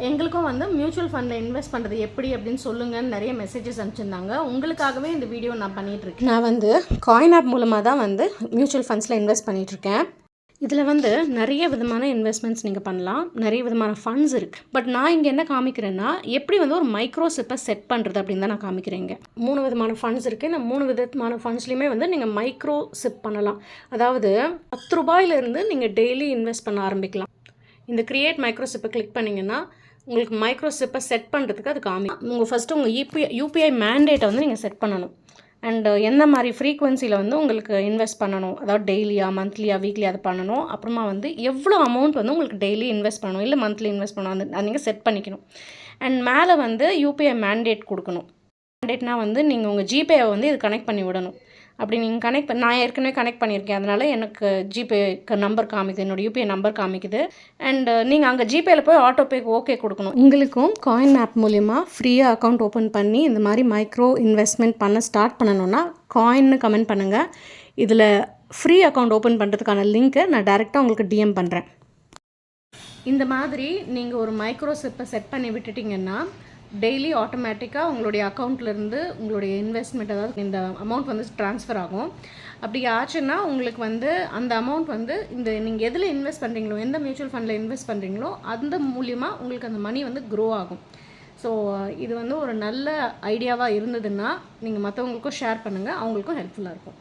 எங்களுக்கும் வந்து மியூச்சுவல் ஃபண்டில் இன்வெஸ்ட் பண்ணுறது எப்படி அப்படின்னு சொல்லுங்கன்னு நிறைய மெசேஜஸ் அனுப்பிச்சிருந்தாங்க. உங்களுக்காகவே இந்த வீடியோ நான் பண்ணிகிட்ருக்கேன். நான் வந்து காயின் ஆப் மூலமாக தான் வந்து மியூச்சுவல் ஃபண்ட்ஸில் இன்வெஸ்ட் பண்ணிகிட்ருக்கேன். இதில் வந்து நிறைய விதமான இன்வெஸ்ட்மெண்ட்ஸ் நீங்கள் பண்ணலாம், நிறைய விதமான ஃபண்ட்ஸ் இருக்குது. பட் நான் இங்கே என்ன காமிக்கிறேன்னா, எப்படி வந்து ஒரு மைக்ரோ சிப்பை செட் பண்ணுறது அப்படின்னு தான் நான் காமிக்கிறேங்க. 3 விதமான ஃபண்ட்ஸ் இருக்குது. இந்த 3 விதமான ஃபண்ட்ஸ்லையுமே வந்து நீங்கள் மைக்ரோ சிப் பண்ணலாம். அதாவது 10 ரூபாயிலிருந்து நீங்கள் டெய்லி இன்வெஸ்ட் பண்ண ஆரம்பிக்கலாம். இந்த கிரியேட் மைக்ரோ சிப்பை கிளிக் பண்ணிங்கன்னா உங்களுக்கு மைக்ரோ சிப்பை செட் பண்ணுறதுக்கு அது உங்கள் ஃபஸ்ட்டு உங்கள் யூபிஐ மேண்டேட்டை வந்து நீங்கள் செட் பண்ணணும். அண்டு எந்த மாதிரி ஃப்ரீக்வன்சியில் வந்து உங்களுக்கு இன்வெஸ்ட் பண்ணணும், அதாவது டெய்லியா, மந்த்லியா, வீக்லி அதை பண்ணணும். அப்புறமா வந்து எவ்வளோ அமௌண்ட் வந்து உங்களுக்கு டெய்லி இன்வெஸ்ட் பண்ணணும், இல்லை மந்த்லி இன்வெஸ்ட் பண்ணணும், அது நீங்கள் செட் பண்ணிக்கணும். அண்ட் மேலே வந்து யூபிஐ மேண்டேட் கொடுக்கணும். மேண்டேட்னால் வந்து நீங்கள் உங்கள் ஜிபேவை வந்து இது கனெக்ட் பண்ணி விடணும். அப்படி நீங்கள் நான் ஏற்கனவே கனெக்ட் பண்ணியிருக்கேன், அதனால் எனக்கு ஜிபேக்கு நம்பர் காமிக்குது, என்னோடய யூபிஐ நம்பர் காமிக்குது. அண்ட் நீங்கள் அங்கே ஜிபேயில் போய் ஆட்டோபேக்கு ஓகே கொடுக்கணும். உங்களுக்கும் காயின் ஆப் மூலிமா ஃப்ரீயாக அக்கௌண்ட் ஓப்பன் பண்ணி இந்த மாதிரி மைக்ரோ இன்வெஸ்ட்மெண்ட் பண்ண ஸ்டார்ட் பண்ணணுன்னா காயின்னு கமெண்ட் பண்ணுங்கள். இதில் ஃப்ரீ அக்கௌண்ட் ஓப்பன் பண்ணுறதுக்கான லிங்க்கை நான் டைரெக்டாக உங்களுக்கு டிஎம் பண்ணுறேன். இந்த மாதிரி நீங்கள் ஒரு மைக்ரோ சிப்பை செட் பண்ணி விட்டுட்டிங்கன்னா டெய்லி ஆட்டோமேட்டிக்காக உங்களுடைய அக்கௌண்ட்லேருந்து உங்களுடைய இன்வெஸ்ட்மெண்ட், அதாவது இந்த அமௌண்ட் வந்து ட்ரான்ஸ்ஃபர் ஆகும். அப்படி ஆச்சுன்னா உங்களுக்கு வந்து அந்த அமௌண்ட் வந்து நீங்கள் எதில் இன்வெஸ்ட் பண்ணுறீங்களோ, எந்த மியூச்சுவல் ஃபண்டில் இன்வெஸ்ட் பண்ணுறீங்களோ அந்த மூலியமாக உங்களுக்கு அந்த மணி வந்து க்ரோ ஆகும். ஸோ இது வந்து ஒரு நல்ல ஐடியாவாக இருந்ததுன்னா நீங்கள் மற்றவங்களுக்கும் ஷேர் பண்ணுங்கள், அவங்களுக்கும் ஹெல்ப்ஃபுல்லாக இருக்கும்.